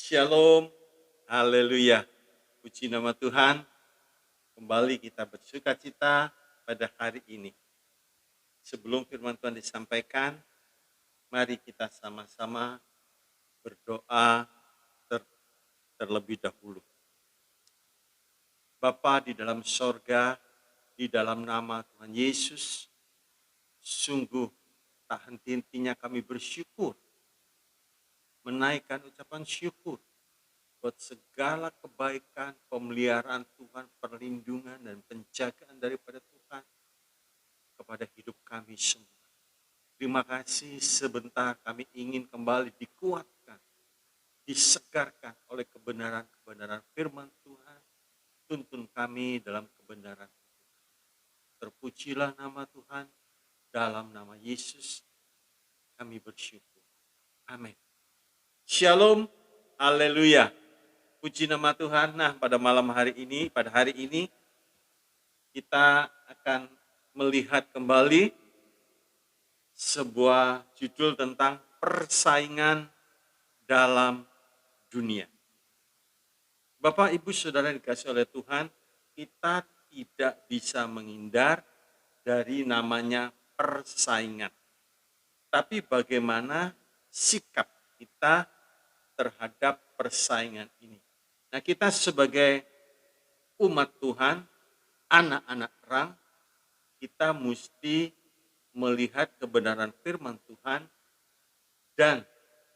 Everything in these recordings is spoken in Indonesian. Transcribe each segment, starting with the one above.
Shalom, haleluya. Puji nama Tuhan, kembali kita bersuka cita pada hari ini. Sebelum firman Tuhan disampaikan, mari kita sama-sama berdoa terlebih dahulu. Bapa di dalam sorga, di dalam nama Tuhan Yesus, sungguh tak henti-hentinya kami bersyukur, menaikkan ucapan syukur buat segala kebaikan, pemeliharaan Tuhan, perlindungan dan penjagaan daripada Tuhan kepada hidup kami semua. Terima kasih, sebentar kami ingin kembali dikuatkan, disegarkan oleh kebenaran-kebenaran firman Tuhan. Tuntun kami dalam kebenaran Tuhan. Terpujilah nama Tuhan, dalam nama Yesus kami bersyukur. Amin. Shalom, haleluya. Puji nama Tuhan. Nah, pada hari ini kita akan melihat kembali sebuah judul tentang persaingan dalam dunia. Bapak, Ibu, Saudara dikasih oleh Tuhan, kita tidak bisa menghindar dari namanya persaingan. Tapi bagaimana sikap kita terhadap persaingan ini? Nah, kita sebagai umat Tuhan, anak-anak terang, kita mesti melihat kebenaran firman Tuhan dan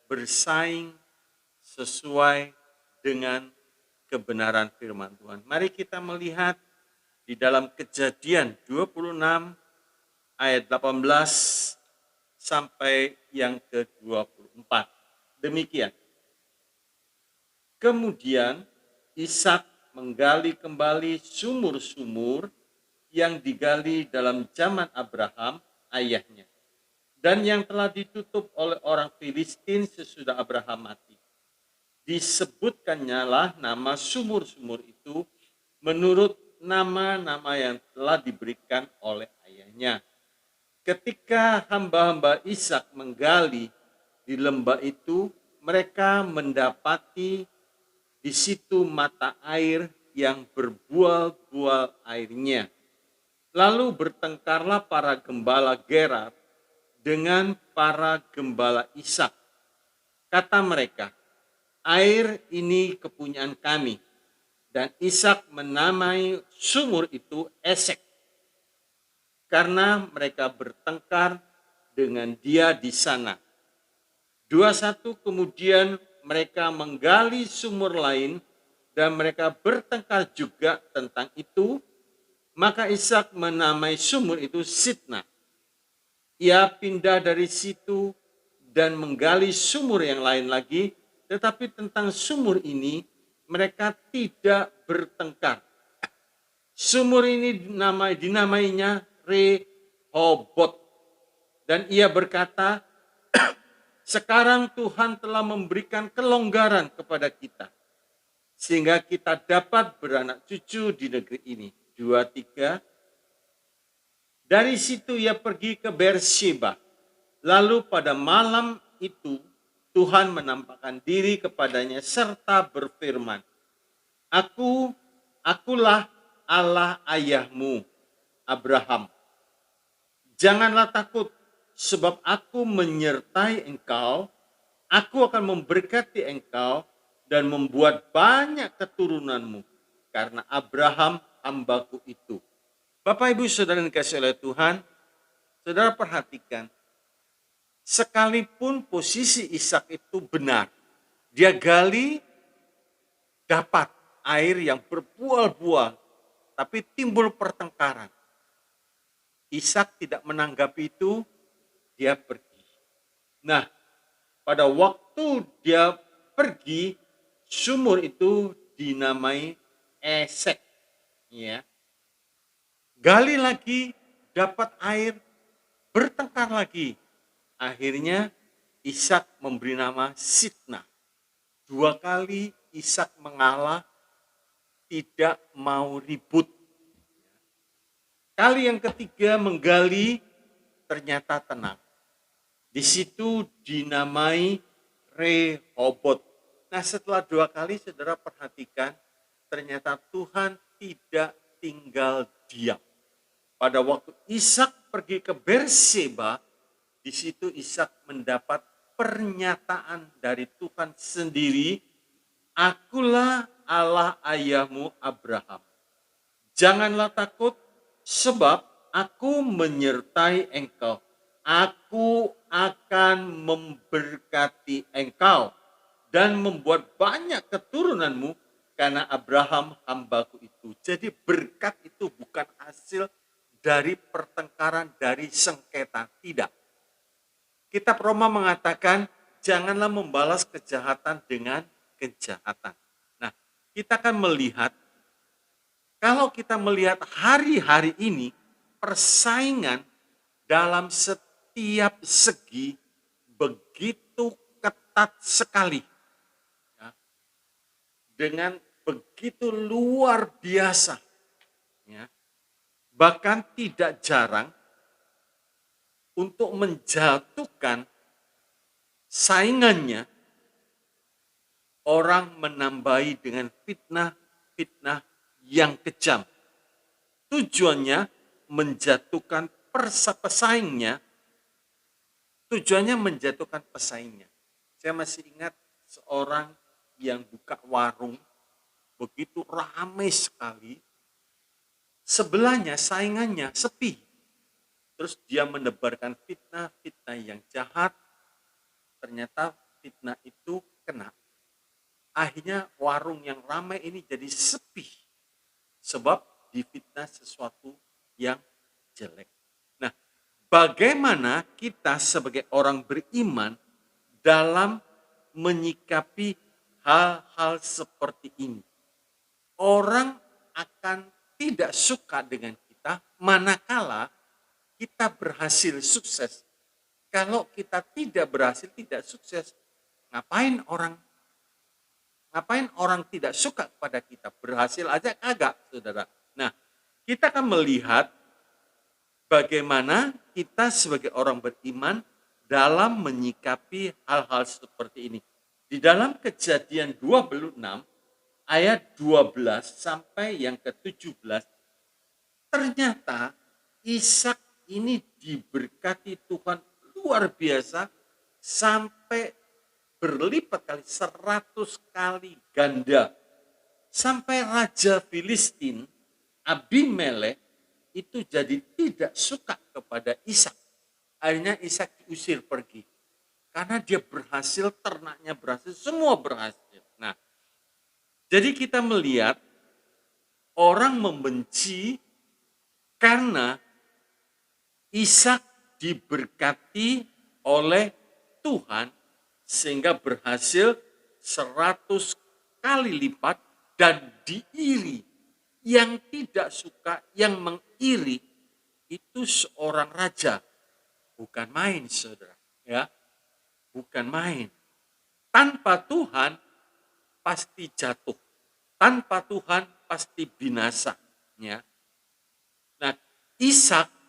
bersaing sesuai dengan kebenaran firman Tuhan. Mari kita melihat di dalam Kejadian 26 ayat 18 sampai yang ke-24. Demikian. Kemudian Ishak menggali kembali sumur-sumur yang digali dalam zaman Abraham, ayahnya, dan yang telah ditutup oleh orang Filistin sesudah Abraham mati. Disebutkannya lah nama sumur-sumur itu menurut nama-nama yang telah diberikan oleh ayahnya. Ketika hamba-hamba Ishak menggali di lembah itu, mereka mendapati di situ mata air yang berbual-bual airnya. Lalu bertengkarlah para gembala Gerar dengan para gembala Ishak. Kata mereka, air ini kepunyaan kami. Dan Ishak menamai sumur itu Esek, karena mereka bertengkar dengan dia di sana. 21 kemudian mereka menggali sumur lain dan mereka bertengkar juga tentang itu. Maka Ishak menamai sumur itu Sitna. Ia pindah dari situ dan menggali sumur yang lain lagi, tetapi tentang sumur ini mereka tidak bertengkar. Sumur ini dinamainya Rehobot. Dan ia berkata, sekarang Tuhan telah memberikan kelonggaran kepada kita, sehingga kita dapat beranak cucu di negeri ini. 23. Dari situ ia pergi ke Beersheba. Lalu pada malam itu Tuhan menampakkan diri kepadanya serta berfirman, Akulah Allah ayahmu, Abraham. Janganlah takut, sebab aku menyertai engkau, aku akan memberkati engkau dan membuat banyak keturunanmu, karena Abraham hambaku itu. Bapak, Ibu, Saudara yang dikasihi oleh Tuhan, saudara perhatikan, sekalipun posisi Ishak itu benar, dia gali dapat air yang berbual-bual, tapi timbul pertengkaran. Ishak tidak menanggapi itu, dia pergi. Nah, pada waktu dia pergi, sumur itu dinamai Esek. Ya. Gali lagi, dapat air, bertengkar lagi. Akhirnya Ishak memberi nama Sitna. 2 kali Ishak mengalah, tidak mau ribut. Kali yang ketiga menggali, ternyata tenang. Di situ dinamai Rehobot. Nah, setelah 2 kali saudara perhatikan, ternyata Tuhan tidak tinggal diam. Pada waktu Ishak pergi ke Berseba, di situ Ishak mendapat pernyataan dari Tuhan sendiri, "Akulah Allah ayahmu Abraham. Janganlah takut, sebab aku menyertai engkau. Aku akan memberkati engkau dan membuat banyak keturunanmu karena Abraham hambaku itu." Jadi berkat itu bukan hasil dari pertengkaran, dari sengketa, tidak. Kitab Roma mengatakan, janganlah membalas kejahatan dengan kejahatan. Nah, kita akan melihat, kalau kita melihat hari-hari ini, persaingan dalam setiap segi begitu ketat sekali. Ya, dengan begitu luar biasa. Ya, bahkan tidak jarang untuk menjatuhkan saingannya, orang menambahi dengan fitnah-fitnah yang kejam. Tujuannya menjatuhkan pesaingnya, Saya masih ingat seorang yang buka warung, begitu ramai sekali, sebelahnya saingannya sepi. Terus dia menebarkan fitnah-fitnah yang jahat, ternyata fitnah itu kena. Akhirnya warung yang ramai ini jadi sepi, sebab difitnah sesuatu yang jelek. Nah, bagaimana kita sebagai orang beriman dalam menyikapi hal-hal seperti ini? Orang akan tidak suka dengan kita manakala kita berhasil sukses. Kalau kita tidak berhasil, tidak sukses, ngapain orang tidak suka kepada kita? Berhasil aja kagak, saudara. Nah, kita akan melihat bagaimana kita sebagai orang beriman dalam menyikapi hal-hal seperti ini. Di dalam Kejadian 26 ayat 12 sampai yang ke-17, ternyata Ishak ini diberkati Tuhan luar biasa sampai berlipat kali, 100 kali ganda. Sampai Raja Filistin, Abimelek, itu jadi tidak suka kepada Ishak. Akhirnya Ishak diusir pergi. Karena dia berhasil, ternaknya berhasil, semua berhasil. Nah, jadi kita melihat orang membenci karena Ishak diberkati oleh Tuhan sehingga berhasil 100 kali lipat dan diiri. Yang tidak suka, yang mengiri itu seorang raja. Bukan main, saudara. Ya, bukan main. Tanpa Tuhan pasti jatuh. Tanpa Tuhan pasti binasa. Ya. Nah, Ishak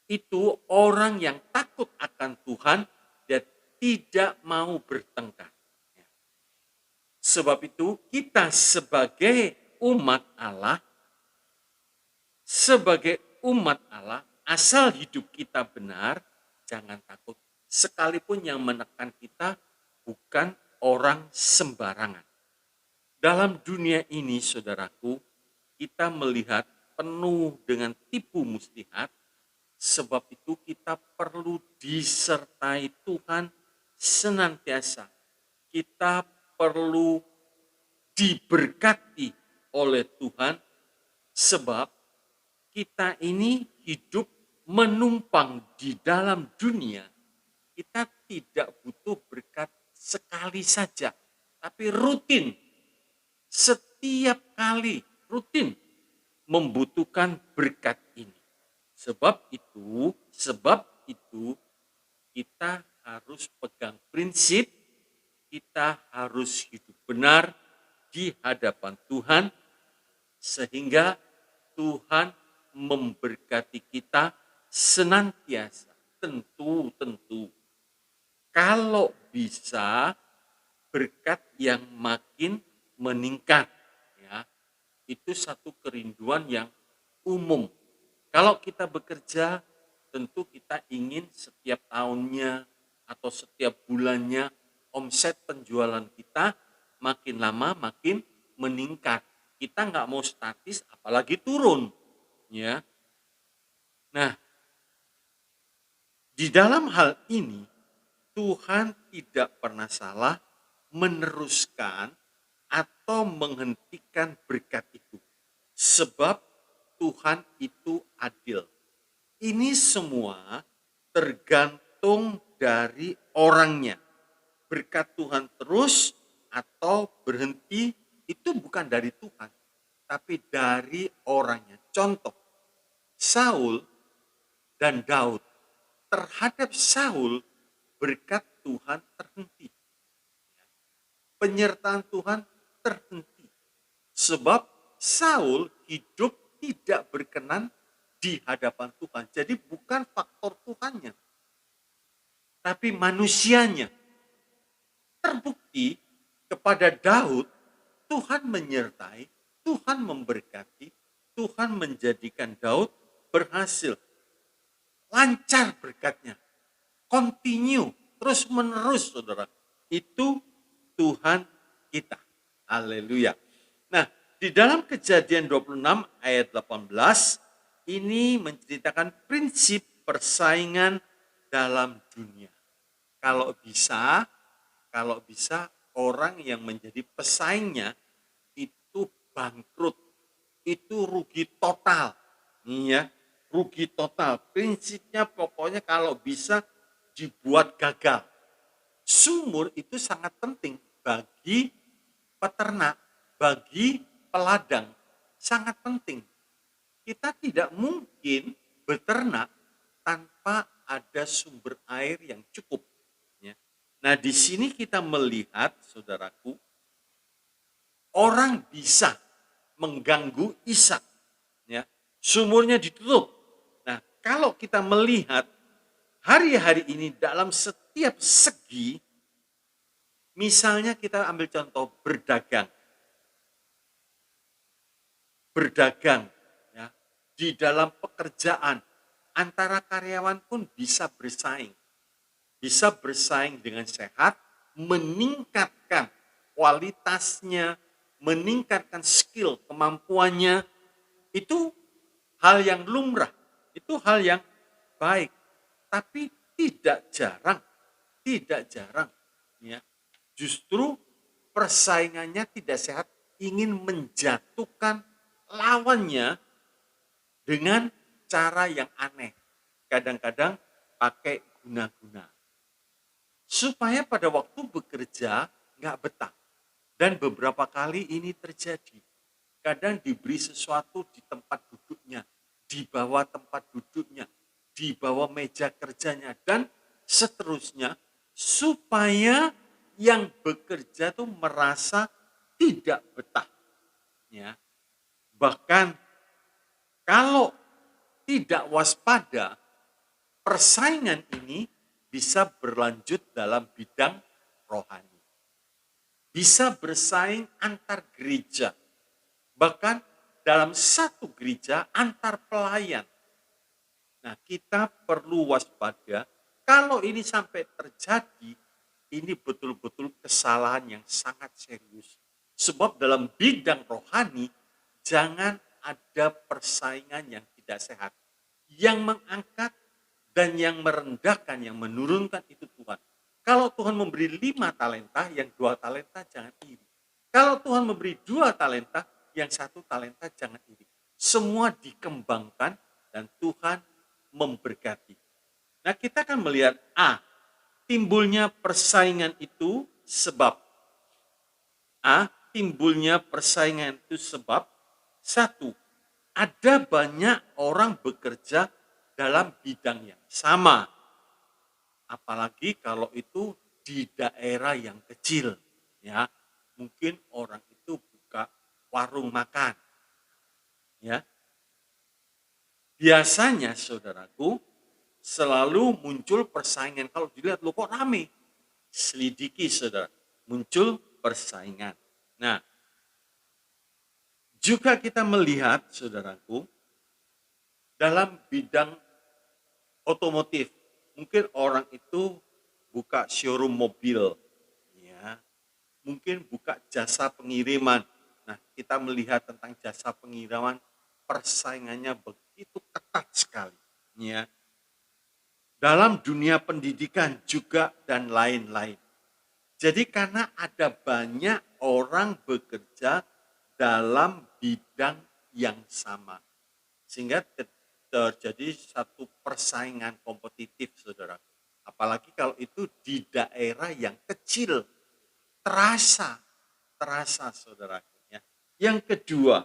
itu orang yang takut akan Tuhan dan tidak mau bertengkar. Sebab itu kita sebagai umat Allah, asal hidup kita benar, jangan takut. Sekalipun yang menekan kita bukan orang sembarangan. Dalam dunia ini, saudaraku, kita melihat penuh dengan tipu muslihat. Sebab itu kita perlu disertai Tuhan senantiasa. Kita perlu diberkati oleh Tuhan, sebab kita ini hidup menumpang di dalam dunia. Kita tidak butuh berkat sekali saja, tapi rutin. Setiap kali rutin membutuhkan berkat ini. Sebab itu kita harus pegang prinsip, kita harus hidup benar di hadapan Tuhan, sehingga Tuhan memberkati kita senantiasa. Tentu, kalau bisa berkat yang makin meningkat. Ya, itu satu kerinduan yang umum. Kalau kita bekerja, tentu kita ingin setiap tahunnya atau setiap bulannya omset penjualan kita makin lama makin meningkat. Kita nggak mau statis, apalagi turun. Ya, nah di dalam hal ini Tuhan tidak pernah salah meneruskan atau menghentikan berkat itu. Sebab Tuhan itu adil. Ini semua tergantung dari orangnya. Berkat Tuhan terus atau berhenti itu bukan dari Tuhan, tapi dari orangnya. Contoh, Saul dan Daud. Terhadap Saul, berkat Tuhan terhenti. Penyertaan Tuhan terhenti. Sebab Saul hidup tidak berkenan di hadapan Tuhan. Jadi bukan faktor Tuhannya, tapi manusianya. Terbukti kepada Daud, Tuhan menyertai, Tuhan memberkati, Tuhan menjadikan Daud berhasil. Lancar berkatnya, continue, terus menerus saudara. Itu Tuhan kita. Haleluya. Nah, di dalam Kejadian 26 ayat 18, ini menceritakan prinsip persaingan dalam dunia. Kalau bisa orang yang menjadi pesaingnya itu bangkrut, itu rugi total. Ya, rugi total. Prinsipnya pokoknya kalau bisa dibuat gagal. Sumur itu sangat penting bagi peternak, bagi peladang, sangat penting. Kita tidak mungkin beternak tanpa ada sumber air yang cukup. Ya. Nah, di sini kita melihat, saudaraku, orang bisa mengganggu Ishak. Ya. Sumurnya ditutup. Nah, kalau kita melihat hari-hari ini dalam setiap segi, misalnya kita ambil contoh berdagang. Berdagang ya, di dalam pekerjaan antara karyawan pun bisa bersaing. Bisa bersaing dengan sehat, meningkatkan kualitasnya, meningkatkan skill, kemampuannya. Itu hal yang lumrah, itu hal yang baik. Tapi tidak jarang ya. Justru persaingannya tidak sehat, ingin menjatuhkan lawannya dengan cara yang aneh. Kadang-kadang pakai guna-guna. Supaya pada waktu bekerja nggak betah. Dan beberapa kali ini terjadi. Kadang diberi sesuatu di tempat duduknya, di bawah tempat duduknya, di bawah meja kerjanya, dan seterusnya. Supaya yang bekerja tuh merasa tidak betah. Ya. Bahkan kalau tidak waspada, persaingan ini bisa berlanjut dalam bidang rohani. Bisa bersaing antar gereja. Bahkan dalam satu gereja antar pelayan. Nah, kita perlu waspada. Kalau ini sampai terjadi, ini betul-betul kesalahan yang sangat serius. Sebab dalam bidang rohani, jangan ada persaingan yang tidak sehat. Yang mengangkat dan yang merendahkan, yang menurunkan itu Tuhan. Kalau Tuhan memberi 5 talenta, yang 2 talenta jangan iri. Kalau Tuhan memberi 2 talenta, yang 1 talenta jangan iri. Semua dikembangkan dan Tuhan memberkati. Nah, kita akan melihat timbulnya persaingan itu sebab satu, ada banyak orang bekerja dalam bidang yang sama. Apalagi kalau itu di daerah yang kecil, ya. Mungkin orang itu buka warung makan. Ya. Biasanya saudaraku selalu muncul persaingan. Kalau dilihat, loh kok rame? Selidiki saudara. muncul persaingan. Nah, juga kita melihat, saudaraku, dalam bidang otomotif. Mungkin orang itu buka showroom mobil, ya. Mungkin buka jasa pengiriman. Nah, kita melihat tentang jasa pengiriman, persaingannya begitu ketat sekali, ya. Dalam dunia pendidikan juga dan lain-lain. Jadi karena ada banyak orang bekerja dalam bidang yang sama. Sehingga terjadi satu persaingan kompetitif, saudara. Apalagi kalau itu di daerah yang kecil, terasa saudara. Ya. Yang kedua,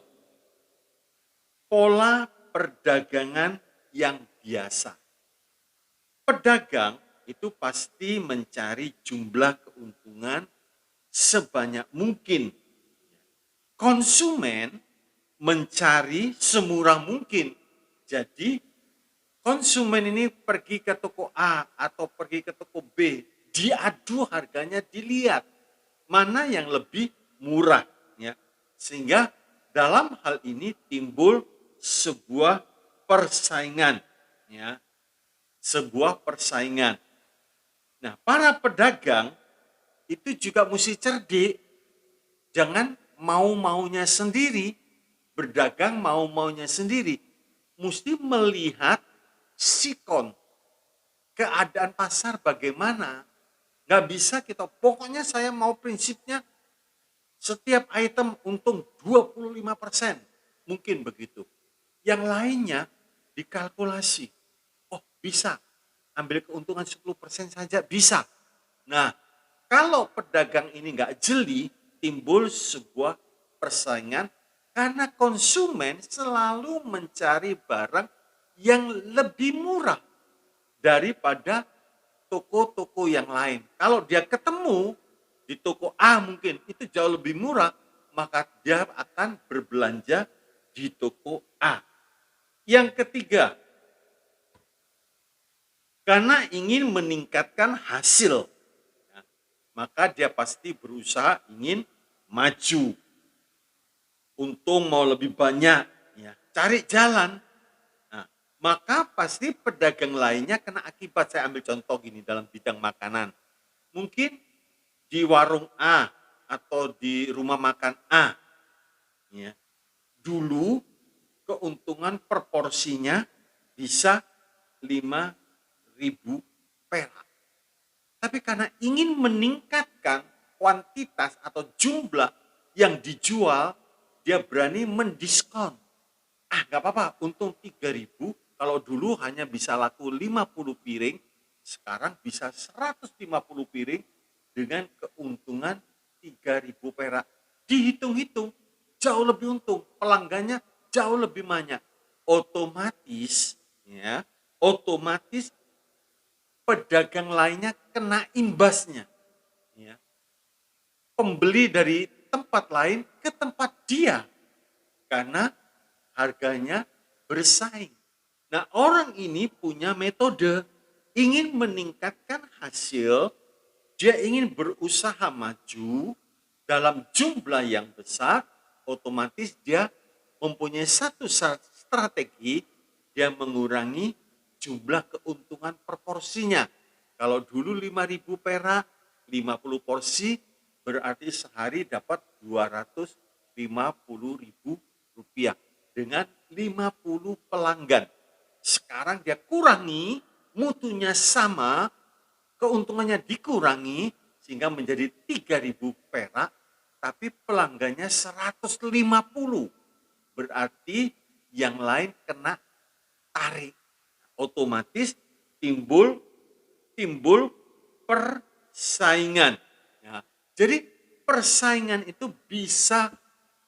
pola perdagangan yang biasa. Pedagang itu pasti mencari jumlah keuntungan sebanyak mungkin. Konsumen mencari semurah mungkin. Jadi konsumen ini pergi ke toko A atau pergi ke toko B, diadu harganya, dilihat mana yang lebih murah, ya. Sehingga dalam hal ini timbul sebuah persaingan, ya. Sebuah persaingan. Nah, para pedagang itu juga mesti cerdik. Jangan mau-maunya sendiri, berdagang mau-maunya sendiri. Mesti melihat sikon, keadaan pasar bagaimana. Nggak bisa kita, pokoknya saya mau prinsipnya setiap item untung 25%. Mungkin begitu. Yang lainnya dikalkulasi. Oh, bisa. Ambil keuntungan 10% saja bisa. Nah, kalau pedagang ini nggak jeli, timbul sebuah persaingan karena konsumen selalu mencari barang yang lebih murah daripada toko-toko yang lain. Kalau dia ketemu di toko A mungkin itu jauh lebih murah, maka dia akan berbelanja di toko A. Yang ketiga, karena ingin meningkatkan hasil, maka dia pasti berusaha ingin maju. Untung mau lebih banyak, ya. Cari jalan. Nah, maka pasti pedagang lainnya kena akibat. Saya ambil contoh gini dalam bidang makanan. Mungkin di warung A atau di rumah makan A, ya. Dulu keuntungan per porsinya bisa 5.000 perak. Tapi karena ingin meningkatkan kuantitas atau jumlah yang dijual, dia berani mendiskon. Nggak apa-apa, untung 3.000, kalau dulu hanya bisa laku 50 piring, sekarang bisa 150 piring dengan keuntungan 3.000 perak. Dihitung-hitung, jauh lebih untung, pelanggannya jauh lebih banyak. Otomatis, ya, otomatis pedagang lainnya kena imbasnya. Ya. Pembeli dari tempat lain ke tempat dia karena harganya bersaing. Nah, orang ini punya metode, ingin meningkatkan hasil, dia ingin berusaha maju dalam jumlah yang besar, otomatis dia mempunyai satu strategi, dia mengurangi jumlah keuntungan proporsinya. Kalau dulu 5.000 perak, 50 porsi, berarti sehari dapat 250.000 rupiah dengan 50 pelanggan. Sekarang dia kurangi, mutunya sama, keuntungannya dikurangi sehingga menjadi 3.000 perak, tapi pelanggannya 150. Berarti yang lain kena tarik. Otomatis timbul persaingan. Ya. Jadi persaingan itu bisa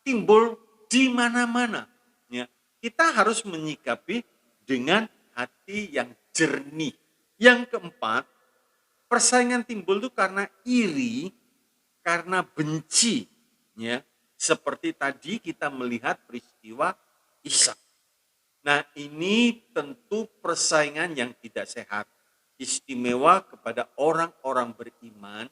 timbul di mana-mana. Ya. Kita harus menyikapi dengan hati yang jernih. Yang keempat, persaingan timbul itu karena iri, karena benci. Ya. Seperti tadi kita melihat peristiwa Ishak. Nah, ini tentu persaingan yang tidak sehat. Istimewa kepada orang-orang beriman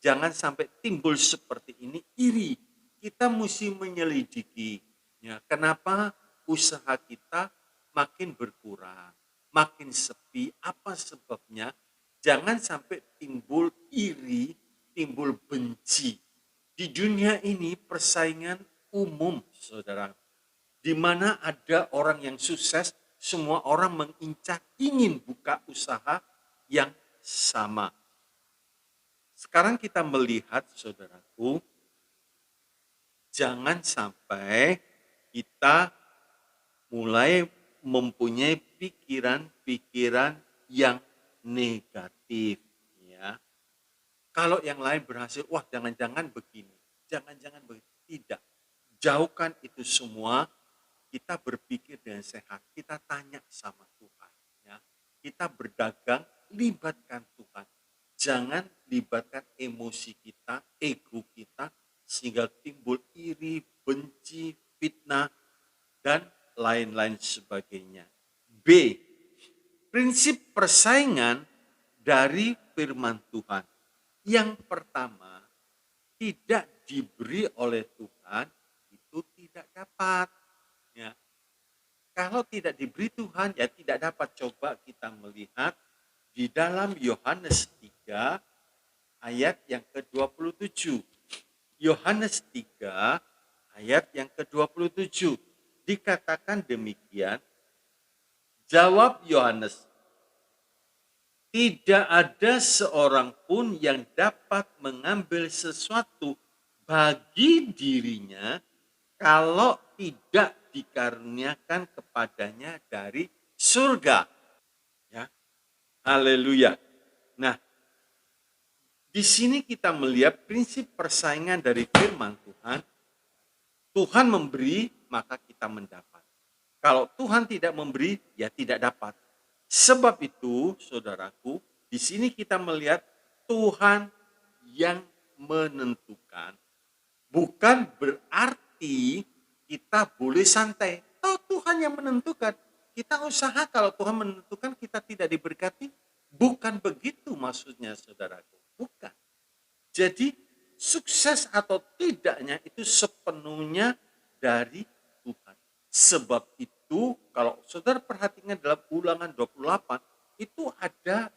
Jangan sampai timbul seperti ini iri. Kita mesti menyelidiki. Ya, kenapa usaha kita makin berkurang, makin sepi, apa sebabnya? Jangan sampai timbul iri, timbul benci. Di dunia ini persaingan umum, saudara. Di mana ada orang yang sukses, semua orang mengincar, ingin buka usaha yang sama. Sekarang kita melihat, saudaraku, jangan sampai kita mulai mempunyai pikiran-pikiran yang negatif. Ya. Kalau yang lain berhasil, wah jangan-jangan begini, jangan-jangan begitu. Tidak. Jauhkan itu semua. Kita berpikir dengan sehat, kita tanya sama Tuhan. Ya. Kita berdagang, libatkan Tuhan. Jangan libatkan emosi kita, ego kita, sehingga timbul iri, benci, fitnah, dan lain-lain sebagainya. B. Prinsip persaingan dari firman Tuhan. Yang pertama, tidak diberi oleh Tuhan, itu tidak dapat. Ya. Kalau tidak diberi Tuhan, ya tidak dapat. Coba kita melihat di dalam Yohanes 3 ayat yang ke-27. Yohanes 3 ayat yang ke-27. Dikatakan demikian, jawab Yohanes, tidak ada seorang pun yang dapat mengambil sesuatu bagi dirinya kalau tidak dikaruniakan kepadanya dari surga. Ya. Haleluya. Nah, di sini kita melihat prinsip persaingan dari firman Tuhan. Tuhan memberi, maka kita mendapat. Kalau Tuhan tidak memberi, ya tidak dapat. Sebab itu, saudaraku, di sini kita melihat Tuhan yang menentukan. Bukan berarti kita boleh santai. Oh, Tuhan yang menentukan. Kita usaha, kalau Tuhan menentukan kita tidak diberkati. Bukan begitu maksudnya, saudaraku. Bukan. Jadi, sukses atau tidaknya itu sepenuhnya dari Tuhan. Sebab itu, kalau saudara perhatikan dalam Ulangan 28, itu ada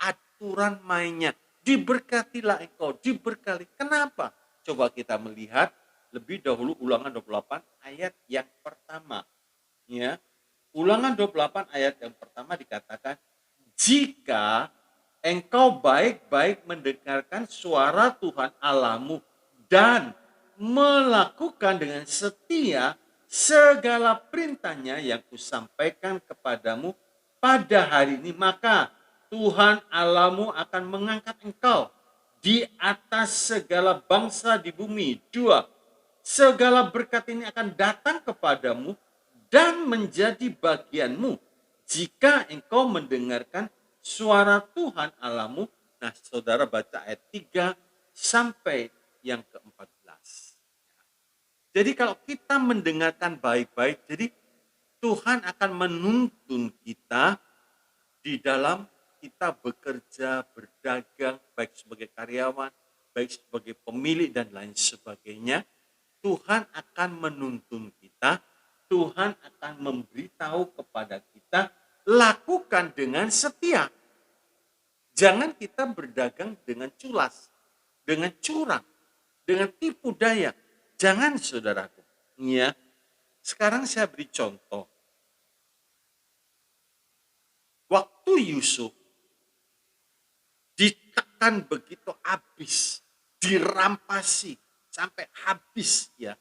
aturan mainnya. Diberkatilah engkau, diberkati. Kenapa? Coba kita melihat lebih dahulu Ulangan 28 ayat yang pertama. Ya. Ulangan 28 ayat yang pertama dikatakan, jika engkau baik-baik mendengarkan suara Tuhan Allahmu dan melakukan dengan setia segala perintahnya yang kusampaikan kepadamu pada hari ini, maka Tuhan Allahmu akan mengangkat engkau di atas segala bangsa di bumi. 2. Segala berkat ini akan datang kepadamu dan menjadi bagianmu jika engkau mendengarkan suara Tuhan Allahmu. Nah, saudara baca ayat 3 sampai yang ke-14. Jadi kalau kita mendengarkan baik-baik, jadi Tuhan akan menuntun kita di dalam kita bekerja, berdagang, baik sebagai karyawan, baik sebagai pemilik dan lain sebagainya. Tuhan akan menuntun kita, Tuhan akan memberitahu kepada kita, lakukan dengan setia. Jangan kita berdagang dengan culas, dengan curang, dengan tipu daya. Jangan, saudaraku. Ya. Sekarang saya beri contoh. Waktu Yusuf ditekan begitu habis, dirampasi sampai habis, ya.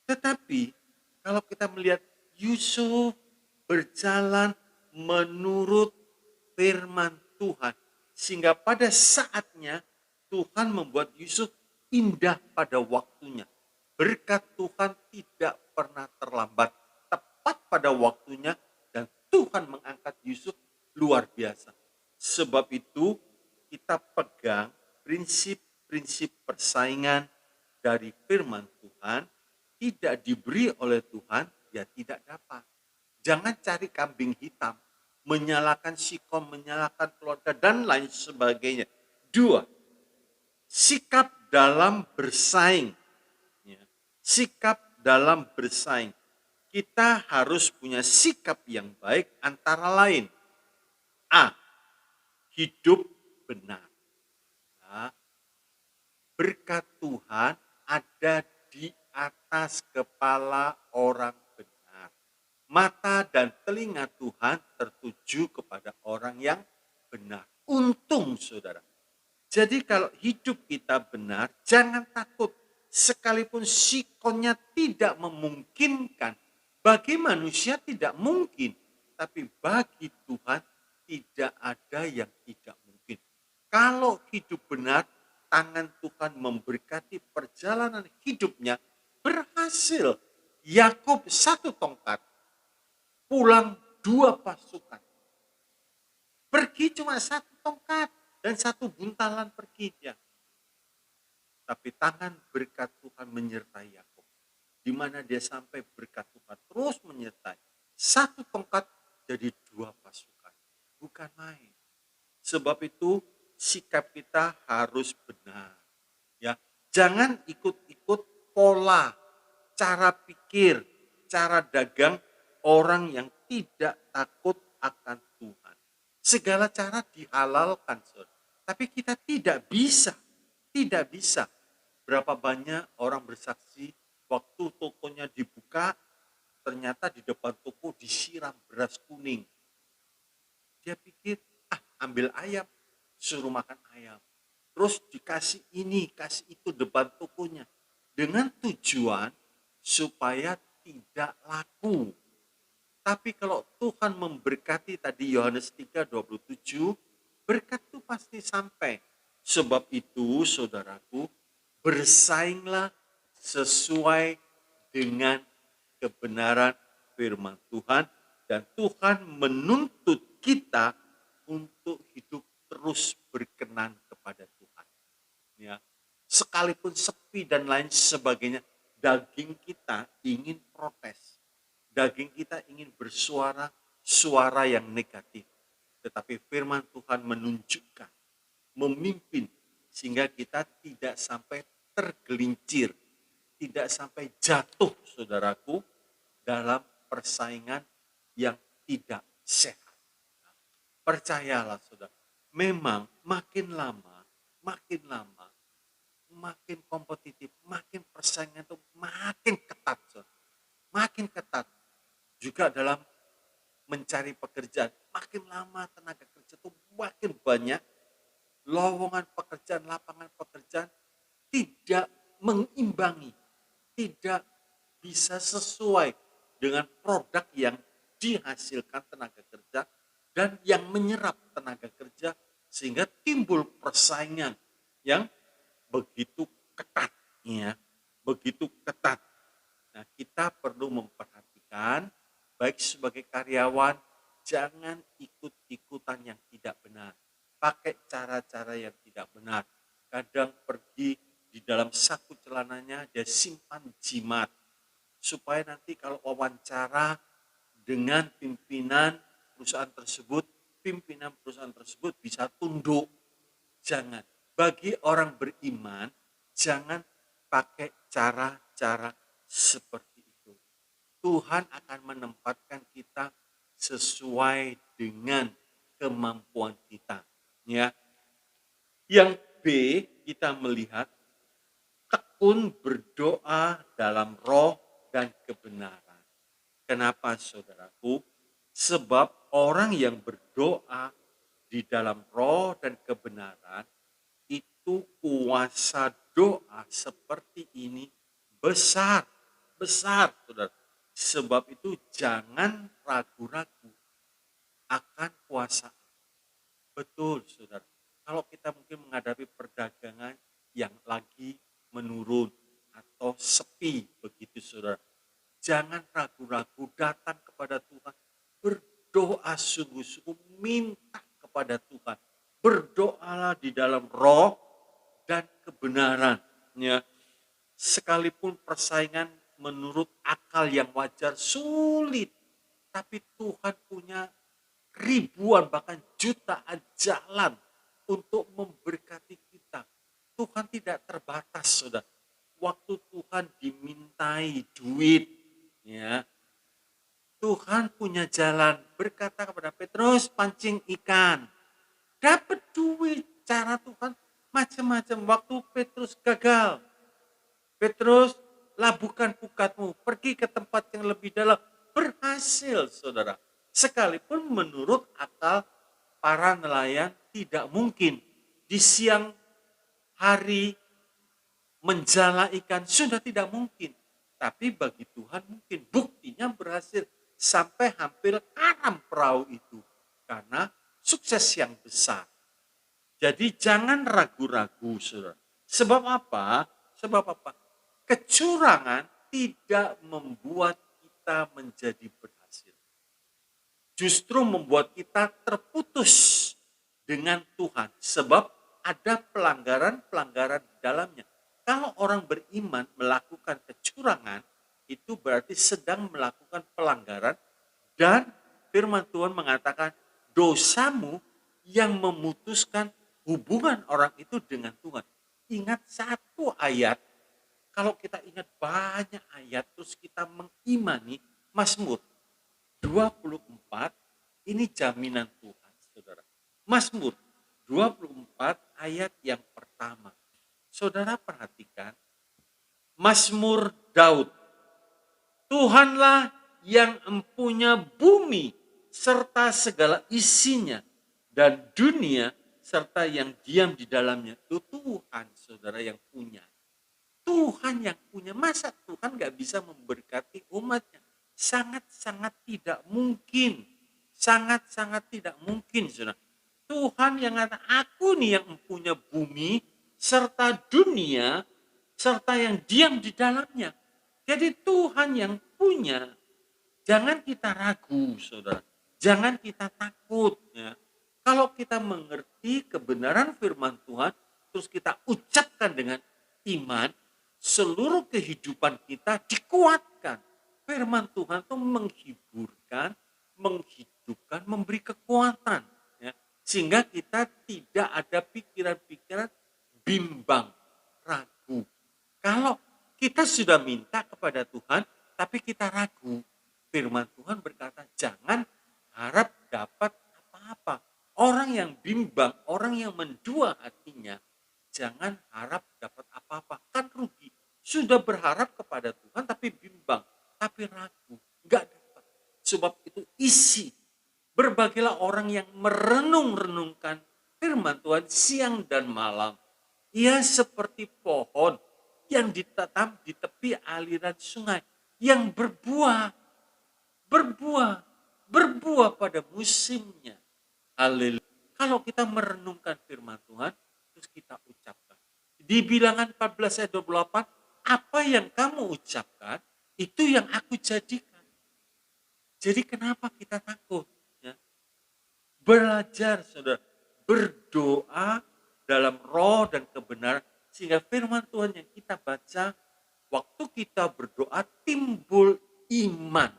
Tetapi kalau kita melihat Yusuf berjalan menurut firman Tuhan, sehingga pada saatnya Tuhan membuat Yusuf indah pada waktunya. Berkat Tuhan tidak pernah terlambat, tepat pada waktunya, dan Tuhan mengangkat Yusuf luar biasa. Sebab itu kita pegang prinsip-prinsip persaingan dari firman Tuhan, tidak diberi oleh Tuhan, ya tidak dapat. Jangan cari kambing hitam, menyalahkan Sikon, menyalahkan keluarga, dan lain sebagainya. 2. sikap dalam bersaing. Ya. Sikap dalam bersaing. Kita harus punya sikap yang baik antara lain. A. Hidup benar. Ya. Berkat Tuhan ada di atas kepala orang benar. Mata dan telinga Tuhan tertuju kepada orang yang benar. Untung saudara. Jadi kalau hidup kita benar, jangan takut. Sekalipun sikonnya tidak memungkinkan, bagi manusia tidak mungkin. Tapi bagi Tuhan tidak ada yang tidak mungkin. Kalau hidup benar, tangan Tuhan memberkati perjalanan hidupnya berhasil. Yakub 1 tongkat, pulang 2 pasukan. Pergi cuma 1 tongkat dan 1 buntalan pergi dia. Tapi tangan berkat Tuhan menyertai Yakub. Di mana dia sampai berkat Tuhan terus menyertai. 1 tongkat jadi 2 pasukan. Bukan main. Sebab itu sikap kita harus benar. Ya, jangan ikut-ikut pola, cara pikir, cara dagang orang yang tidak takut akan Tuhan. Segala cara dihalalkan, saudara. Tapi kita tidak bisa. Berapa banyak orang bersaksi waktu tokonya dibuka, ternyata di depan toko disiram beras kuning. Dia pikir, ambil ayam, suruh makan ayam. Terus dikasih ini, kasih itu depan tokonya. Dengan tujuan supaya tidak laku. Tapi kalau Tuhan memberkati tadi Yohanes 3:27, berkat itu pasti sampai. Sebab itu saudaraku, bersainglah sesuai dengan kebenaran firman Tuhan. Dan Tuhan menuntut kita untuk hidup terus berkenan kepada Tuhan. Ya. Sekalipun sepi dan lain sebagainya, daging kita ingin protes. Daging kita ingin bersuara suara yang negatif. Tetapi firman Tuhan menunjukkan, memimpin, sehingga kita tidak sampai tergelincir, tidak sampai jatuh saudaraku dalam persaingan yang tidak sehat. Percayalah saudara, memang makin lama, makin kompetitif, makin persaingan itu makin ketat. Saudara. Makin ketat. Juga dalam mencari pekerjaan, makin lama tenaga kerja itu makin banyak, lowongan pekerjaan, lapangan pekerjaan tidak mengimbangi, tidak bisa sesuai dengan produk yang dihasilkan tenaga kerja dan yang menyerap tenaga kerja, sehingga timbul persaingan yang begitu ketat, ya, begitu ketat. Nah, kita perlu memperhatikan, baik sebagai karyawan, jangan ikut-ikutan yang tidak benar. Pakai cara-cara yang tidak benar. Kadang pergi di dalam saku celananya, dia simpan jimat. Supaya nanti kalau wawancara dengan pimpinan perusahaan tersebut bisa tunduk. Jangan. Bagi orang beriman, jangan pakai cara-cara seperti itu. Tuhan akan menempatkan kita sesuai dengan kemampuan kita. Ya. Yang B, kita melihat tekun berdoa dalam roh dan kebenaran. Kenapa saudaraku? Sebab orang yang berdoa di dalam roh dan kebenaran, itu kuasa doa seperti ini besar, saudara. Sebab itu jangan ragu-ragu akan kuasa. Betul, saudara. Kalau kita mungkin menghadapi perdagangan yang lagi menurun atau sepi, begitu saudara. Jangan ragu-ragu, datang kepada Tuhan. Berdoa sungguh-sungguh, minta kepada Tuhan. Berdoalah di dalam roh dan kebenaran. Ya. Sekalipun persaingan menurut akal yang wajar sulit, tapi Tuhan punya ribuan bahkan jutaan jalan untuk memberkati kita. Tuhan tidak terbatas, saudara. Waktu Tuhan dimintai duit, ya, Tuhan punya jalan, berkata kepada Petrus, pancing ikan, dapat duit. Cara Tuhan macam-macam. Waktu Petrus gagal, Petrus, labuhkan pukatmu, pergi ke tempat yang lebih dalam. Berhasil, saudara. Sekalipun menurut akal para nelayan tidak mungkin. Di siang hari menjala ikan sudah tidak mungkin. Tapi bagi Tuhan mungkin. Buktinya berhasil sampai hampir karam perahu itu. Karena sukses yang besar. Jadi jangan ragu-ragu, saudara. Sebab apa? Sebab apa? Kecurangan tidak membuat kita menjadi berhasil. Justru membuat kita terputus dengan Tuhan. Sebab ada pelanggaran-pelanggaran di dalamnya. Kalau orang beriman melakukan kecurangan, itu berarti sedang melakukan pelanggaran. Dan firman Tuhan mengatakan dosamu yang memutuskan hubungan orang itu dengan Tuhan. Ingat satu ayat. Kalau kita ingat banyak ayat, terus kita mengimani Mazmur 24, ini jaminan Tuhan, saudara. Mazmur 24 ayat yang pertama. Saudara perhatikan, Mazmur Daud. Tuhanlah yang empunya bumi serta segala isinya dan dunia serta yang diam di dalamnya. Itu Tuhan, saudara, yang punya. Tuhan yang punya. Masa Tuhan gak bisa memberkati umatnya? Sangat-sangat tidak mungkin. Sangat-sangat tidak mungkin, saudara. Tuhan yang kata, aku nih yang mempunyai bumi, serta dunia, serta yang diam di dalamnya. Jadi Tuhan yang punya. Jangan kita ragu, saudara. Jangan kita takut. Ya. Kalau kita mengerti kebenaran firman Tuhan, terus kita ucapkan dengan iman, seluruh kehidupan kita dikuatkan. Firman Tuhan itu menghiburkan, menghidupkan, memberi kekuatan. Ya. Sehingga kita tidak ada pikiran-pikiran bimbang, ragu. Kalau kita sudah minta kepada Tuhan, tapi kita ragu. Firman Tuhan berkata, jangan harap dapat apa-apa. Orang yang bimbang, orang yang mendua hatinya, jangan harap dapat apa-apa. Kan rugi. Sudah berharap kepada Tuhan tapi bimbang, tapi ragu, enggak dapat. Sebab itu isi. Berbagailah orang yang merenung-renungkan firman Tuhan siang dan malam. Ia seperti pohon yang ditanam di tepi aliran sungai, yang berbuah pada musimnya. Haleluya. Kalau kita merenungkan firman Tuhan, terus kita ucapkan. Di Bilangan 14 ayat 28, apa yang kamu ucapkan, itu yang aku jadikan. Jadi kenapa kita takut? Ya. Belajar, saudara, berdoa dalam roh dan kebenaran, sehingga firman Tuhan yang kita baca, waktu kita berdoa timbul iman.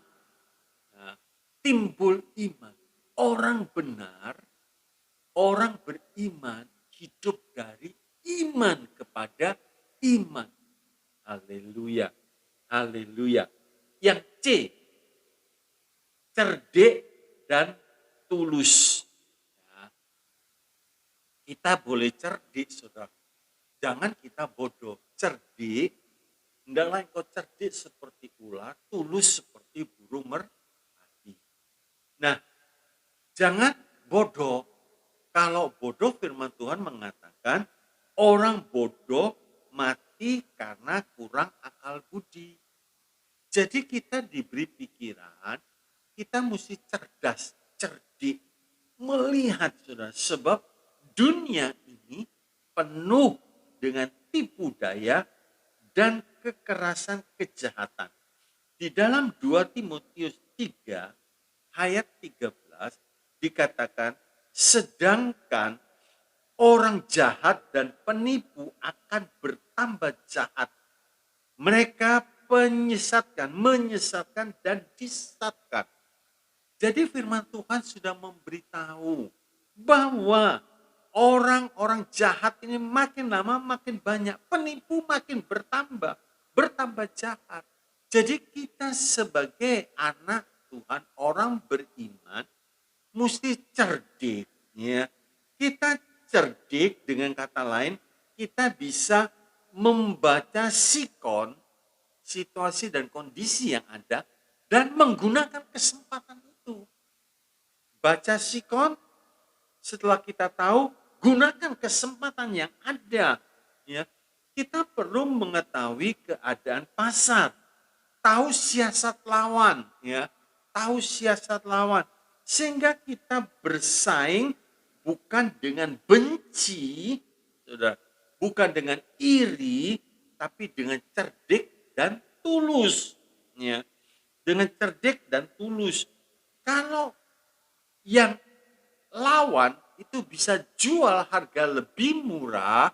Nah, timbul iman. Orang benar, orang beriman hidup dari iman kepada iman. Haleluya. Haleluya. Yang C, cerdik dan tulus. Ya. Kita boleh cerdik, saudara. Jangan kita bodoh. Cerdik, hendaklah engkau cerdik seperti ular, tulus seperti burung merpati. Nah, jangan bodoh. Kalau bodoh, firman Tuhan mengatakan orang bodoh mati karena kurang akal budi. Jadi kita diberi pikiran, kita mesti cerdas, cerdik, melihat, saudara. Sebab dunia ini penuh dengan tipu daya dan kekerasan kejahatan. Di dalam 2 Timotius 3 ayat 13 dikatakan, sedangkan orang jahat dan penipu akan bertambah jahat. Mereka menyesatkan dan disesatkan. Jadi firman Tuhan sudah memberitahu bahwa orang-orang jahat ini makin lama makin banyak, penipu makin bertambah jahat. Jadi kita sebagai anak Tuhan, orang beriman, mesti cerdik. Ya. Kita cerdik, dengan kata lain, kita bisa membaca sikon, situasi dan kondisi yang ada, dan menggunakan kesempatan itu. Baca sikon, setelah kita tahu, gunakan kesempatan yang ada. Ya, kita perlu mengetahui keadaan pasar, tahu siasat lawan, ya, tahu siasat lawan, sehingga kita bersaing bukan dengan benci, saudara, bukan dengan iri, tapi dengan cerdik dan tulus, ya, dengan cerdik dan tulus. Kalau yang lawan itu bisa jual harga lebih murah,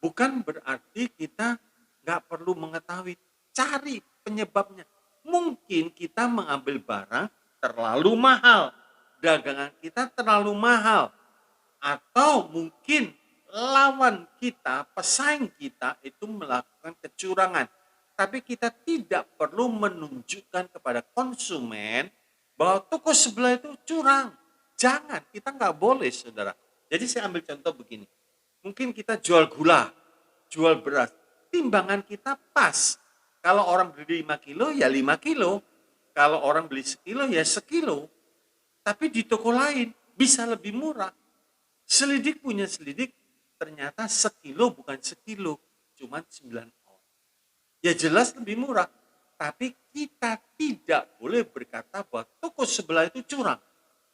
bukan berarti kita nggak perlu mengetahui, cari penyebabnya. Mungkin kita mengambil barang terlalu mahal, dagangan kita terlalu mahal, atau mungkin lawan kita, pesaing kita itu melakukan kecurangan. Tapi kita tidak perlu menunjukkan kepada konsumen bahwa toko sebelah itu curang. Jangan, kita nggak boleh, saudara. Jadi saya ambil contoh begini. Mungkin kita jual gula, jual beras. Timbangan kita pas. Kalau orang beli 5 kilo, ya 5 kilo. Kalau orang beli sekilo, ya sekilo. Tapi di toko lain bisa lebih murah. Selidik punya selidik, ternyata sekilo bukan sekilo, cuma 9 on. Ya jelas lebih murah. Tapi kita tidak boleh berkata bahwa toko sebelah itu curang.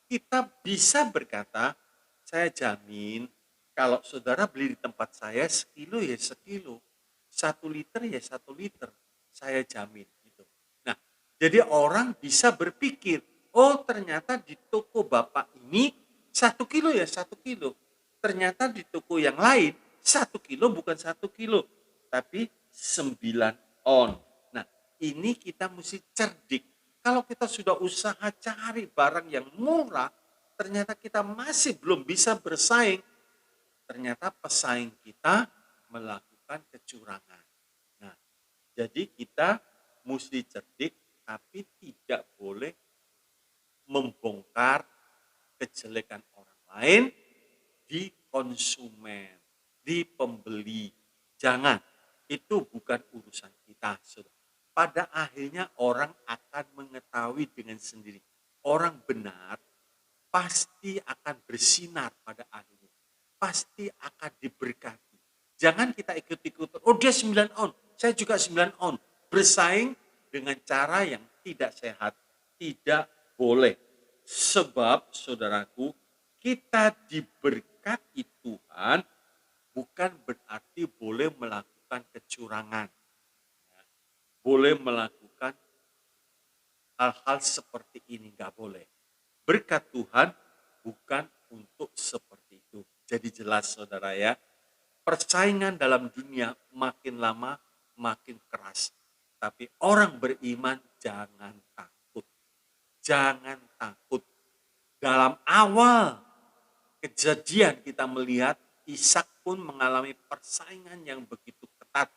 Kita bisa berkata, saya jamin kalau saudara beli di tempat saya sekilo ya sekilo, 1 liter ya 1 liter, saya jamin. Gitu. Nah, jadi orang bisa berpikir, oh ternyata di toko Bapak ini 1 kilo ya 1 kilo. Ternyata di toko yang lain 1 kilo bukan 1 kilo, tapi 9 on. Nah, ini kita mesti cerdik. Kalau kita sudah usaha cari barang yang murah, ternyata kita masih belum bisa bersaing. Ternyata pesaing kita melakukan kecurangan. Nah, jadi kita mesti cerdik, tapi tidak boleh membongkar kejelekan orang lain di konsumen, di pembeli. Jangan, itu bukan urusan kita, saudara. Pada akhirnya orang akan mengetahui dengan sendiri. Orang benar pasti akan bersinar pada akhirnya. Pasti akan diberkati. Jangan kita ikut-ikut, oh dia 9 on, saya juga 9 on. Bersaing dengan cara yang tidak sehat. Tidak boleh. Sebab, saudaraku, kita diberkati Tuhan bukan berarti boleh melakukan kecurangan. Boleh melakukan hal-hal seperti ini, nggak boleh. Berkat Tuhan bukan untuk seperti itu. Jadi jelas saudara ya, persaingan dalam dunia makin lama makin keras. Tapi orang beriman jangan takut. Jangan takut. Dalam awal kejadian kita melihat Ishak pun mengalami persaingan yang begitu ketat.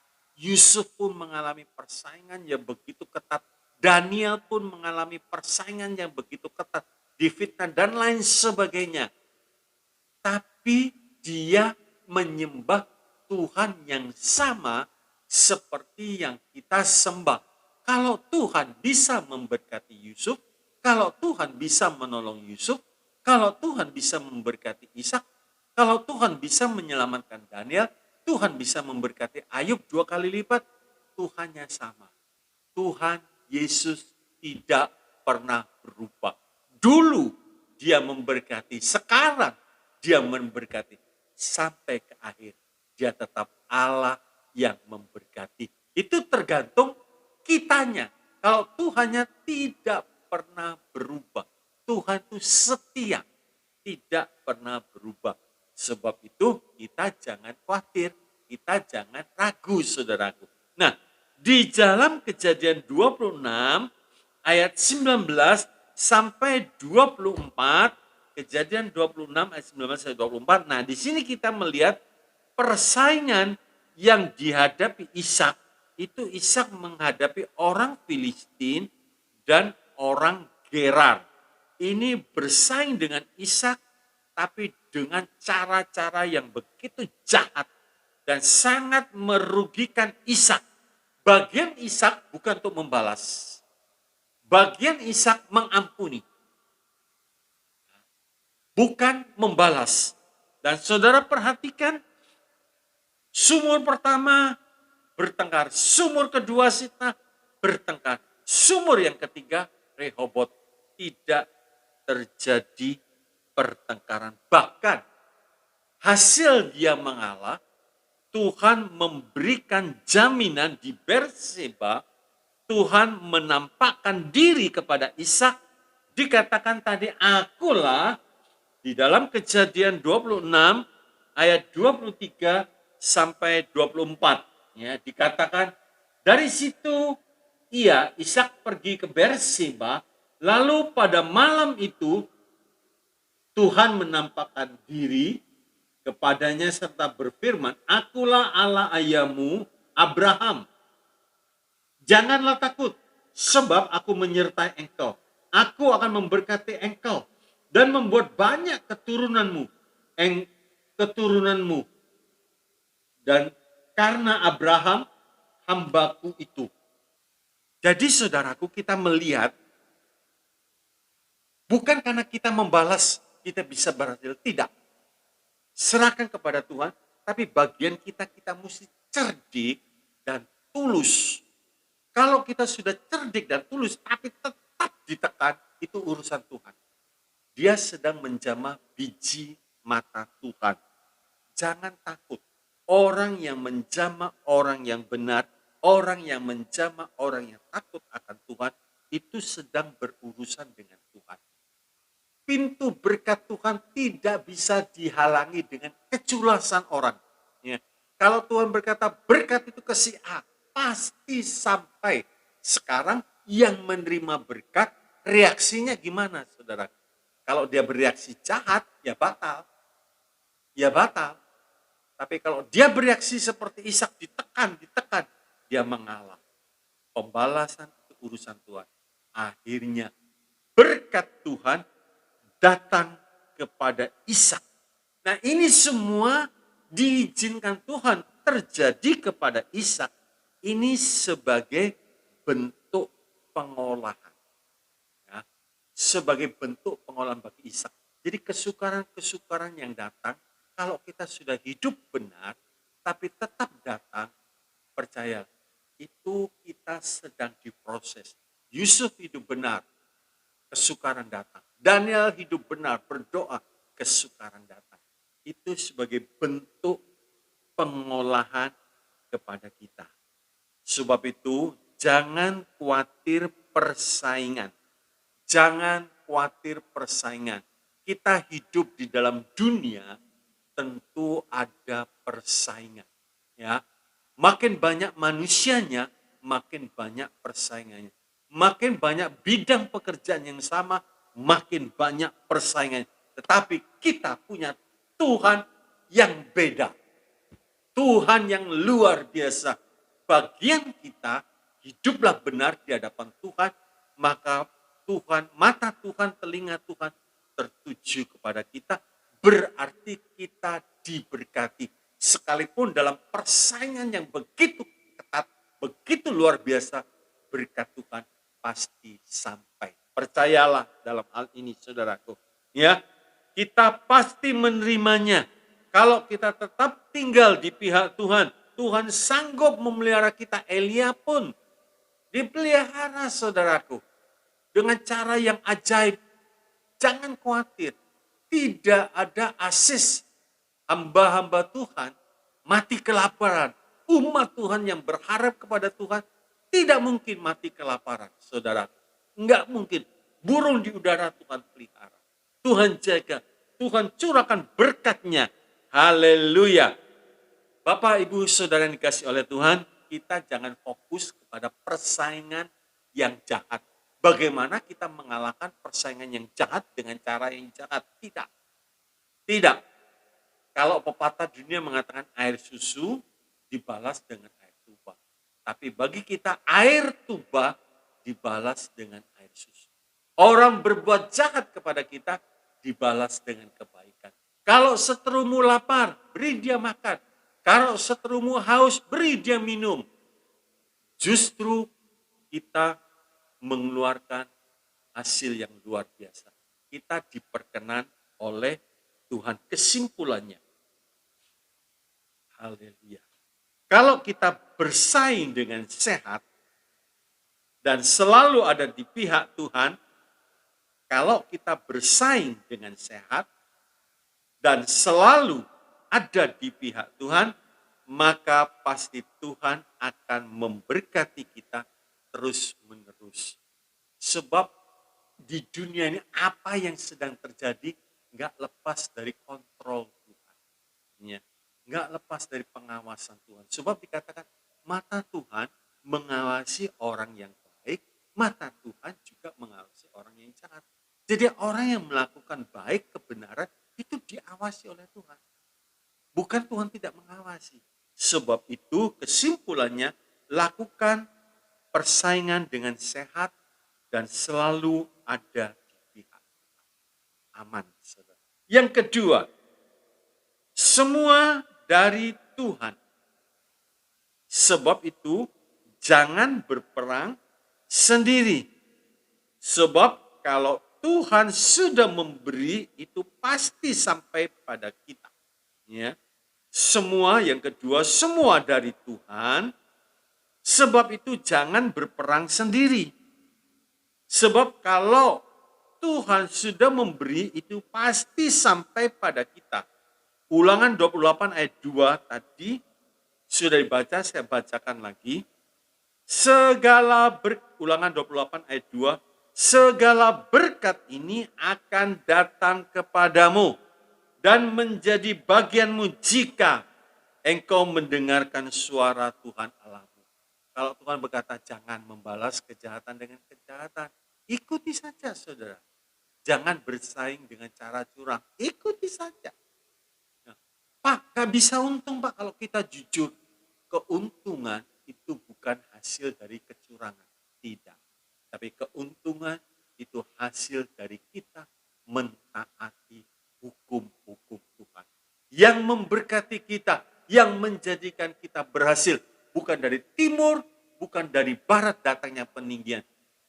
Yusuf pun mengalami persaingan yang begitu ketat. Daniel pun mengalami persaingan yang begitu ketat. Difitnah dan lain sebagainya. Tapi dia menyembah Tuhan yang sama seperti yang kita sembah. Kalau Tuhan bisa memberkati Yusuf, kalau Tuhan bisa menolong Yusuf, kalau Tuhan bisa memberkati Ishak, kalau Tuhan bisa menyelamatkan Daniel, Tuhan bisa memberkati Ayub 2 kali lipat, Tuhannya sama. Tuhan Yesus tidak pernah berubah. Dulu dia memberkati, sekarang dia memberkati. Sampai ke akhir, dia tetap Allah yang memberkati. Itu tergantung kitanya. Kalau Tuhannya tidak pernah berubah. Tuhan itu setia, tidak pernah berubah. Sebab itu kita jangan khawatir, kita jangan ragu saudaraku. Nah, di dalam Kejadian 26 ayat 19 sampai 24 Kejadian 26 ayat 19 sampai 24. Nah, di sini kita melihat persaingan yang dihadapi Ishak. Itu Ishak menghadapi orang Filistin dan orang Gerar. Ini bersaing dengan Ishak, tapi dengan cara-cara yang begitu jahat dan sangat merugikan Ishak. Bagian Ishak bukan untuk membalas. Bagian Ishak mengampuni, bukan membalas. Dan saudara perhatikan, sumur pertama bertengkar, sumur kedua Sitnah bertengkar, sumur yang ketiga Rehobot, tidak terjadi pertengkaran. Bahkan hasil dia mengalah, Tuhan memberikan jaminan di Berseba. Tuhan menampakkan diri kepada Ishak. Dikatakan tadi, akulah, di dalam Kejadian 26 ayat 23 sampai 24. Ya, dikatakan dari situ Ishak pergi ke Berseba. Lalu pada malam itu Tuhan menampakkan diri kepadanya serta berfirman, akulah Allah ayahmu Abraham. Janganlah takut, sebab aku menyertai engkau. Aku akan memberkati engkau dan membuat banyak keturunanmu. Dan karena Abraham hambaku itu. Jadi saudaraku, kita melihat bukan karena kita membalas kita bisa berhasil, tidak. Serahkan kepada Tuhan, tapi bagian kita mesti cerdik dan tulus. Kalau kita sudah cerdik dan tulus, tapi tetap ditekan, itu urusan Tuhan. Dia sedang menjamah biji mata Tuhan. Jangan takut. Orang yang menjamah orang yang benar, orang yang menjamah orang yang takut akan Tuhan, itu sedang berurusan dengan Tuhan. Pintu berkat Tuhan tidak bisa dihalangi dengan keculasan orang. Ya. Kalau Tuhan berkata berkat itu ke si A, pasti sampai. Sekarang yang menerima berkat, reaksinya gimana saudara? Kalau dia bereaksi jahat, ya batal. Ya batal. Tapi kalau dia bereaksi seperti Ishak, ditekan, dia mengalah. Pembalasan itu urusan Tuhan. Akhirnya berkat Tuhan datang kepada Ishak. Nah, ini semua diizinkan Tuhan terjadi kepada Ishak. Ini sebagai bentuk pengolahan. Ya, sebagai bentuk pengolahan bagi Ishak. Jadi kesukaran-kesukaran yang datang, kalau kita sudah hidup benar, tapi tetap datang, percaya, itu kita sedang diproses. Yusuf hidup benar, kesukaran datang. Daniel hidup benar, berdoa, kesukaran datang. Itu sebagai bentuk pengolahan kepada kita. Sebab itu, jangan khawatir persaingan. Jangan khawatir persaingan. Kita hidup di dalam dunia, tentu ada persaingan. Ya, makin banyak manusianya, makin banyak persaingannya. Makin banyak bidang pekerjaan yang sama, makin banyak persaingan. Tetapi kita punya Tuhan yang beda. Tuhan yang luar biasa. Bagian kita, hiduplah benar di hadapan Tuhan, maka Tuhan, mata Tuhan, telinga Tuhan tertuju kepada kita, berarti kita diberkati. Sekalipun dalam persaingan yang begitu ketat, begitu luar biasa, berkat Tuhan pasti sampai. Percayalah dalam hal ini saudaraku. Ya, kita pasti menerimanya. Kalau kita tetap tinggal di pihak Tuhan, Tuhan sanggup memelihara kita. Elia pun dipelihara saudaraku. Dengan cara yang ajaib. Jangan khawatir. Tidak ada asis hamba-hamba Tuhan mati kelaparan. Umat Tuhan yang berharap kepada Tuhan tidak mungkin mati kelaparan, saudara. Enggak mungkin. Burung di udara Tuhan pelihara. Tuhan jaga. Tuhan curahkan berkatnya. Haleluya. Bapak, Ibu, Saudara yang dikasih oleh Tuhan, kita jangan fokus kepada persaingan yang jahat. Bagaimana kita mengalahkan persaingan yang jahat dengan cara yang jahat? Tidak. Tidak. Kalau pepatah dunia mengatakan air susu dibalas dengan air tuba. Tapi bagi kita air tuba dibalas dengan air susu. Orang berbuat jahat kepada kita dibalas dengan kebaikan. Kalau seterumu lapar, beri dia makan. Kalau seterumu haus, beri dia minum. Justru kita mengeluarkan hasil yang luar biasa. Kita diperkenan oleh Tuhan. Kesimpulannya, haleluya. Kalau kita bersaing dengan sehat dan selalu ada di pihak Tuhan, kalau kita bersaing dengan sehat dan selalu ada di pihak Tuhan, maka pasti Tuhan akan memberkati kita terus-menerus. Sebab di dunia ini apa yang sedang terjadi nggak lepas dari kontrol Tuhan. Ya, nggak lepas dari pengawasan Tuhan. Sebab dikatakan mata Tuhan mengawasi orang yang baik, mata Tuhan juga mengawasi orang yang jahat. Jadi orang yang melakukan baik, kebenaran, itu diawasi oleh Tuhan. Bukan Tuhan tidak mengawasi. Sebab itu kesimpulannya, lakukan persaingan dengan sehat dan selalu ada di pihak aman. Saudara. Yang kedua, semua dari Tuhan. Sebab itu jangan berperang sendiri. Sebab kalau Tuhan sudah memberi, itu pasti sampai pada kita. Ya. Semua, yang kedua, semua dari Tuhan. Sebab itu jangan berperang sendiri. Sebab kalau Tuhan sudah memberi, itu pasti sampai pada kita. Ulangan 28 ayat 2 tadi sudah dibaca, saya bacakan lagi. Ulangan 28 ayat 2, segala berkat ini akan datang kepadamu dan menjadi bagianmu jika engkau mendengarkan suara Tuhan Allahmu. Kalau Tuhan berkata jangan membalas kejahatan dengan kejahatan, ikuti saja saudara. Jangan bersaing dengan cara curang, ikuti saja. Nah, Pak, gak bisa untung Pak kalau kita jujur. Keuntungan itu bukan hasil dari kecurangan, tidak. Tapi keuntungan itu hasil dari kita mentaati hukum-hukum Tuhan. Yang memberkati kita, yang menjadikan kita berhasil. Bukan dari timur, bukan dari barat datangnya peninggian.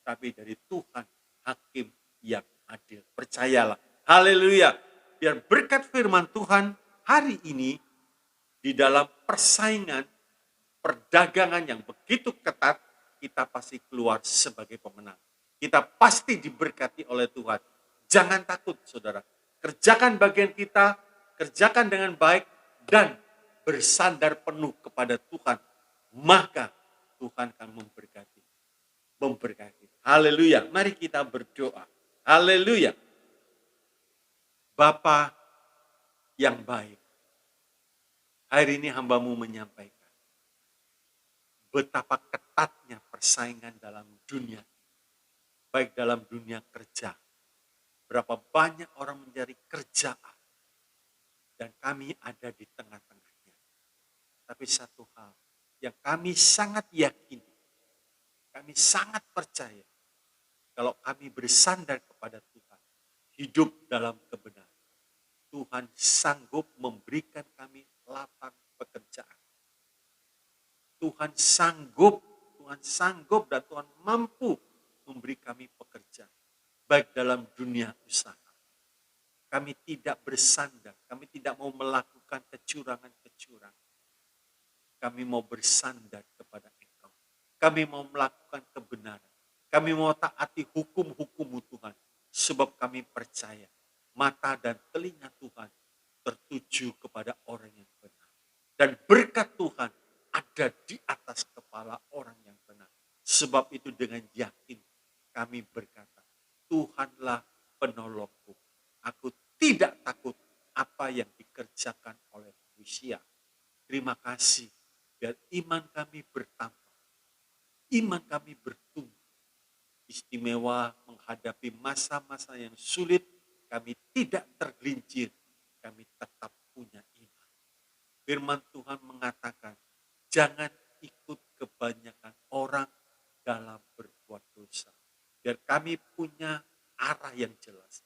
Tapi dari Tuhan, hakim yang adil. Percayalah. Haleluya. Biar berkat firman Tuhan hari ini di dalam persaingan, perdagangan yang begitu ketat, kita pasti keluar sebagai pemenang. Kita pasti diberkati oleh Tuhan. Jangan takut saudara. Kerjakan bagian kita, kerjakan dengan baik, dan bersandar penuh kepada Tuhan. Maka Tuhan akan memberkati. Memberkati. Haleluya. Mari kita berdoa. Haleluya. Bapa yang baik. Hari ini hambamu menyampaikan betapa ketatnya persaingan dalam dunia, baik dalam dunia kerja. Berapa banyak orang mencari kerjaan, dan kami ada di tengah-tengahnya. Tapi satu hal yang kami sangat yakini, kami sangat percaya, kalau kami bersandar kepada Tuhan, hidup dalam kebenaran, Tuhan sanggup memberikan kami lapang pekerjaan. Tuhan sanggup dan Tuhan mampu memberi kami pekerjaan. Baik dalam dunia usaha. Kami tidak bersandar, kami tidak mau melakukan kecurangan-kecurangan. Kami mau bersandar kepada Engkau. Kami mau melakukan kebenaran. Kami mau taati hukum-hukum Tuhan. Sebab kami percaya mata dan telinga Tuhan tertuju kepada orang yang benar. Dan berkat Tuhan ada di atas kepala orang yang benar. Sebab itu dengan yakin kami berkata, Tuhanlah penolongku. Aku tidak takut apa yang dikerjakan oleh manusia. Terima kasih, biar iman kami bertambah. Iman kami bertumbuh. Di istimewa menghadapi masa-masa yang sulit. Kami tidak tergelincir, kami tetap punya iman. Firman Tuhan mengatakan, jangan ikut kebanyakan orang dalam berbuat dosa. Biar kami punya arah yang jelas.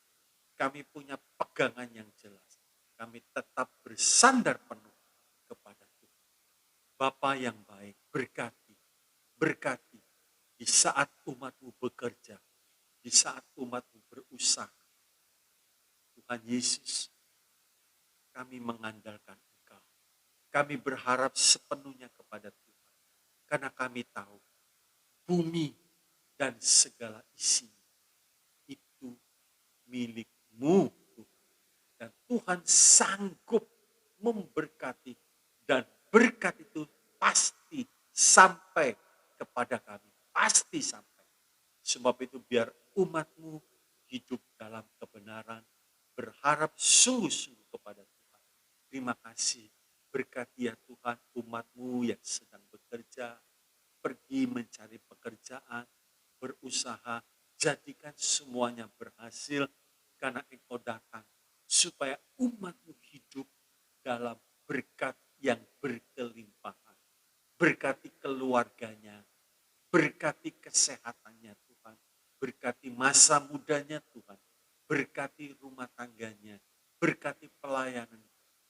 Kami punya pegangan yang jelas. Kami tetap bersandar penuh kepada Tuhan. Bapa yang baik, berkati di saat umat-Mu bekerja, di saat umat-Mu berusaha. Tuhan Yesus, kami mengandalkan Engkau. Kami berharap sepenuhnya kepada Tuhan. Karena kami tahu bumi dan segala isinya itu milik-Mu Tuhan. Dan Tuhan sanggup memberkati, dan berkat itu pasti sampai kepada kami. Pasti sampai. Sebab itu biar umat-Mu hidup dalam kebenaran, berharap sungguh-sungguh kepada Tuhan. Terima kasih. Berkati ya Tuhan umat-Mu yang sedang bekerja, pergi mencari pekerjaan, berusaha, jadikan semuanya berhasil karena Engkau datang. Supaya umat-Mu hidup dalam berkat yang berkelimpahan. Berkati keluarganya, berkati kesehatannya Tuhan, berkati masa mudanya Tuhan, berkati rumah tangganya, berkati pelayanan,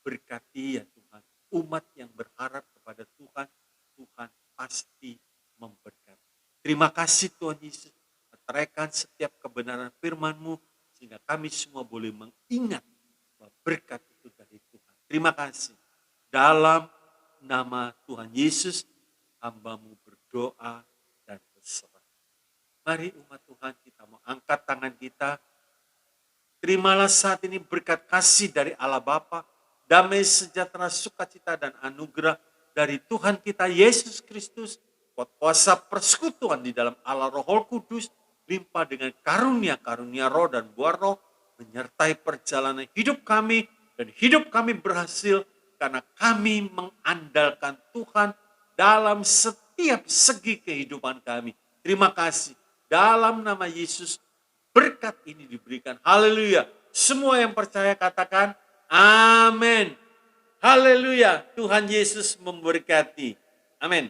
berkati ya Tuhan, umat yang berharap kepada Tuhan, Tuhan pasti memberkati. Terima kasih Tuhan Yesus, meteraikan setiap kebenaran firman-Mu, sehingga kami semua boleh mengingat bahwa berkat itu dari Tuhan. Terima kasih. Dalam nama Tuhan Yesus, hamba-Mu berdoa dan berserah. Mari umat Tuhan, kita mau angkat tangan kita. Terimalah saat ini berkat kasih dari Allah Bapa, damai sejahtera, sukacita dan anugerah dari Tuhan kita Yesus Kristus, kuasa persekutuan di dalam Allah Roh Kudus, limpah dengan karunia-karunia roh dan buah roh, menyertai perjalanan hidup kami, dan hidup kami berhasil karena kami mengandalkan Tuhan dalam setiap segi kehidupan kami. Terima kasih. Dalam nama Yesus, berkat ini diberikan. Haleluya. Semua yang percaya katakan, amin. Haleluya. Tuhan Yesus memberkati. Amin.